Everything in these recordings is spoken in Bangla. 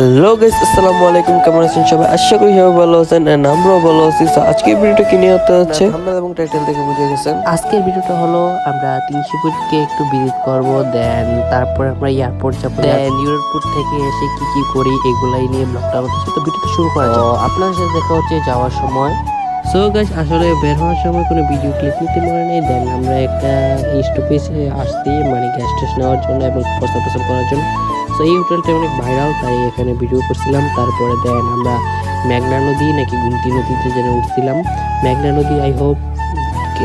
হ্যালো গাইস, আসসালামু আলাইকুম। কেমন আছেন সবাই? আশা করি সবাই ভালো আছেন এন্ড আমরাও ভালো আছি। সো আজকের ভিডিওটা কি নিয়ে হতে হচ্ছে থাম্বনেল এবং টাইটেল দেখে বুঝে গেছেন। আজকের ভিডিওটা হলো আমরা 300 ফুটকে একটু ভিজিট করব, দেন তারপর আমরা এয়ারপোর্ট যাব, দেন এয়ারপোর্ট থেকে এসে কি কি করি এগুলাই নিয়ে ব্লগটা আমাদের সাথে ভিডিওটা শুরু করা যাক। আপনাদের সাথে দেখা হচ্ছে যাওয়ার সময়। সো গাইস, আসলে বের হওয়ার সময় কোনো ভিডিও ক্লিপ নিতে মনে নেই। দেন আমরা একটা স্টপেজে আসছি, মানে গ্যাস টেস্ট নেওয়ার জন্য এবং প্রস্তাব করার জন্য। সো এই হোটেলটা অনেক ভাইরাল, তাই এখানে ভিডিও করছিলাম। তারপরে দেন আমরা মেঘনা নদী নাকি গুমতি নদীতে যেন উঠছিলাম, মেঘনা নদী, আই হোপ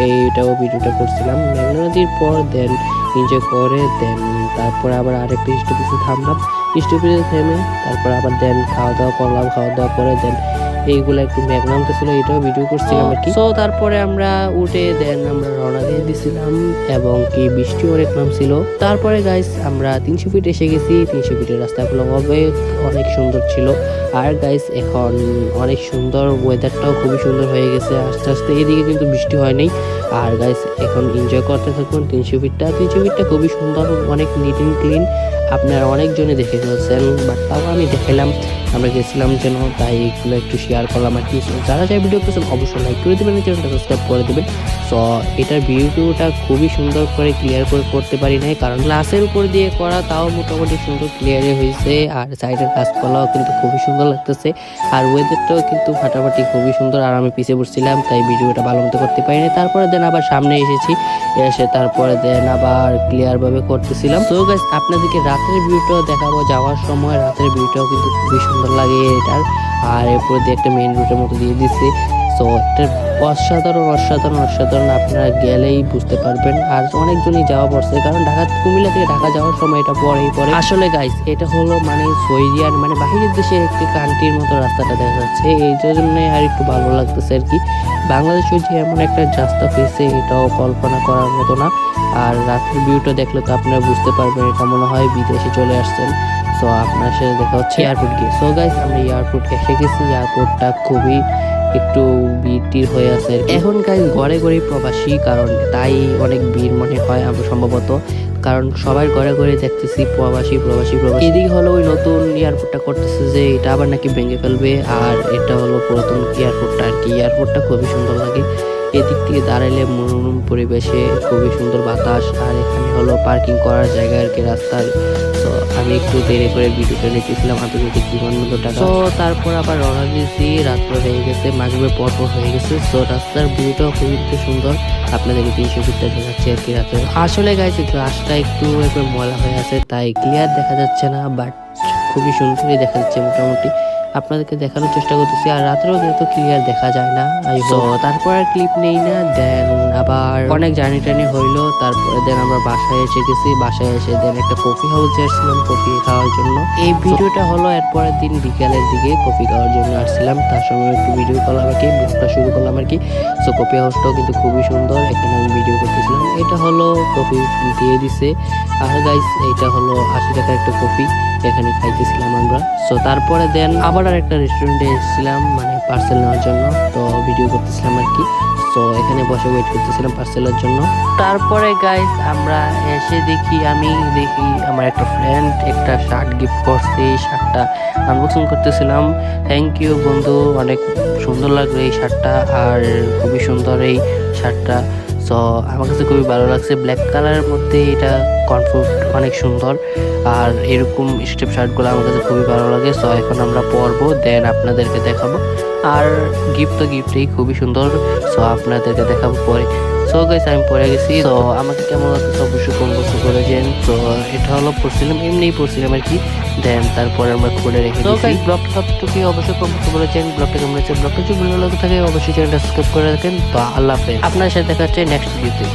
এটাও ভিডিওটা করছিলাম। মেঘনা নদীর পর দেন এনজয় করে দেন তারপর আবার আরেকটা স্টপেজে থামলাম। স্টপেজে থেমে তারপর আবার দেন খাওয়া দাওয়া করলাম। খাওয়া দাওয়া করে দেন এইগুলো একটু মেঘ নামতেছিল, এটাও ভিডিও করছিলাম আর কি। সো তারপরে আমরা উঠে দেন আমরা রওনা দিয়ে দিছিলাম এবং কি বৃষ্টি অনেক নামছিল। তারপরে গাইস আমরা 300 ফিট এসে গেছি। 300 ফিটের রাস্তাগুলো হবে অনেক সুন্দর ছিল। আর গাইস এখন অনেক সুন্দর, ওয়েদারটাও খুবই সুন্দর হয়ে গেছে আস্তে আস্তে। এদিকে কিন্তু বৃষ্টি হয় নাই। আর গাইস এখন এনজয় করতে থাকুন 300 ফিটটা খুবই সুন্দর, অনেক নিট এন্ড ক্লিন। আপনারা অনেকজনে দেখে ফেলছেন, বাট তাও আমি দেখালাম, আমরা গেছিলাম যেন, তাই এগুলো একটু শেয়ার করলাম আর কি। যারা যারা ভিডিও করছেন অবশ্যই লাইক করে দেবেন, চ্যানেলটা সাবস্ক্রাইব করে দেবেন। সো এটার ভিডিওটা খুবই সুন্দর করে ক্লিয়ার করে করতে পারি নাই, কারণ গ্লাসের উপর দিয়ে করা, তাও মোটামুটি সুন্দর ক্লিয়ারই হয়েছে। আর সাইডের গাছপালাও কিন্তু খুবই সুন্দর লাগতেছে। আর ওয়েদারটাও কিন্তু ফাটাফাটি খুবই সুন্দর। আর আমি পিছিয়ে পড়ছিলাম, তাই ভিডিওটা ভালো মতো করতে পারিনি। তারপরে দেন আবার সামনে এসেছি, এসে তারপরে দেন আবার ক্লিয়ার ভাবে করতেছিলাম। তো গাইস, আপনাদেরকে রাতের ভিউটাও দেখাবো যাওয়ার সময়। রাতের ভিউটাও কিন্তু খুবই সুন্দর লাগে এটার। আর এরপর দিয়ে একটা মেইন রুটের মতো দিয়ে দিচ্ছে। সো এটা অসাধারণ অসাধারণ অসাধারণ, আপনারা গেলেই বুঝতে পারবেন। আর অনেকজনই যাওয়া পড়ছে, কারণ কুমিল্লা থেকে ঢাকা যাওয়ার সময় এটা পরেই পরে। আসলে গাইস, এটা হলো মানে সৌদিয়ান, মানে বাহিরের দেশের একটি কান্ট্রির মতো রাস্তাটা দেখা যাচ্ছে, এই জন্য আর একটু ভালো লাগতেছে আর কি। বাংলাদেশের যে এমন একটা রাস্তা পেয়েছে, এটাও কল্পনা করার মতো না। আর রাতের ভিউটা দেখলে তো আপনারা বুঝতে পারবেন, এটা মনে হয় বিদেশে চলে আসছেন। সো আপনার সাথে দেখা হচ্ছে এয়ারপোর্ট গিয়ে। সো গাইস, আমরা এয়ারপোর্ট এসে গেছি। এয়ারপোর্টটা খুবই একটু ভিড় হয়ে আছে এখন গাইস। ঘরে ঘরে প্রবাসী, কারণ তাই অনেক ভিড় মনে হয় আমার সম্ভবত, কারণ সবাই ঘরে ঘরে দেখতেছি প্রবাসী প্রবাসী প্রবাসী। এদিকে হলো ওই নতুন এয়ারপোর্টটা করতেছে, যে এটা আবার নাকি ভেঙে ফেলবে। আর এটা হলো পুরাতন এয়ারপোর্টটা আর কি। এয়ারপোর্টটা খুবই সুন্দর লাগে, এদিক থেকে দাঁড়াইলে মনোরম পরিবেশে খুবই সুন্দর বাতাস। আর এখানে হলো পার্কিং করার জায়গা আর কি, রাস্তার। তো আমি একটু দেরি করে ভিডিওটা নিতেছিলাম আন্তর্জাতিক বিমানবন্দর টাকা। তো তারপর আবার রওনা দিয়েছি, রাত্র হয়ে গেছে, মাগরিবের পর হয়ে গেছে। তো রাস্তার ভিউটাও খুবই সুন্দর, আপনাদেরকে 300 ফিটটা দেখাচ্ছি আর কি রাতে। আসলে গাইছে রাস্তা একটু একবার ময়লা হয়ে আছে, তাই ক্লিয়ার দেখা যাচ্ছে না, বাট খুবই সুন্দরই দেখা যাচ্ছে মোটামুটি। আপনাদেরকে দেখানোর চেষ্টা করতেছি। আর রাত্রেও যেহেতু ক্লিয়ার দেখা যায় না, তো তারপর আর ক্লিপ নেই না। দেন আবার অনেক জার্নি টার্নি হইলো। তারপরে দেন আমরা বাসায় এসে গেছি। বাসায় এসে দেন একটা কফি হাউসে আসছিলাম কফি খাওয়ার জন্য। এই ভিডিওটা হলো এরপরের দিন বিকালের দিকে কফি খাওয়ার জন্য আসছিলাম, তার সঙ্গে একটু ভিডিও করলাম আর কি, ব্লগটা শুরু করলাম আর কি। সো কফি হাউসটাও কিন্তু খুবই সুন্দর, এখানে আমি ভিডিও করতেছিলাম। এটা হলো কফি দিয়ে দিছে। আর গাইস, এটা হলো 80 টাকার একটা কফি, এখানে খাইতেছিলাম আমরা। সো তারপরে দেন আবার আর একটা রেস্টুরেন্টে এসেছিলাম, মানে পার্সেল নেওয়ার জন্য, তো ভিডিও করতেছিলাম আর কি। সো এখানে বসে ওয়েট করতেছিলাম পার্সেলের জন্য। তারপরে গাইস আমরা এসে আমি দেখি আমার একটা ফ্রেন্ড একটা শার্ট গিফট করছে। এই শার্টটা আনবক্সিং করতেছিলাম। থ্যাংক ইউ বন্ধু, অনেক সুন্দর লাগলো এই শার্টটা, আর খুবই সুন্দর এই শার্টটা। সো আমার কাছে খুবই ভালো লাগছে, ব্ল্যাক কালারের মধ্যে এটা কমফোর্ট অনেক সুন্দর। আর এরকম স্টেপ শার্টগুলো আমার কাছে খুবই ভালো লাগে। সো এখন আমরা পরবো, দেন আপনাদেরকে দেখাবো। আর গিফট তো গিফটেই খুবই সুন্দর, সো আপনাদেরকে দেখাবো পরে। সো গাইস, আমি পরে গেছি। তো আমাকে কেমন লাগছে অবশ্যই কমেন্ট করেছেন। তো এটা হলো পড়ছিলাম, এমনিই পড়ছিলাম আর কি। দেন তারপরে আমরা খুলে রেখে দিয়েছি। ব্লগটা সবটুকু অবশ্যই কমেন্ট করেছেন। ব্লগটা কেমন হয়েছে, ব্লগটা যদি ভালো লাগে থাকে অবশ্যই চ্যানেলটা সাবস্ক্রাইব করে রাখেন। তো আল্লাহ হাফেজ, আপনার সাথে দেখা হচ্ছে নেক্সট ভিডিওতে।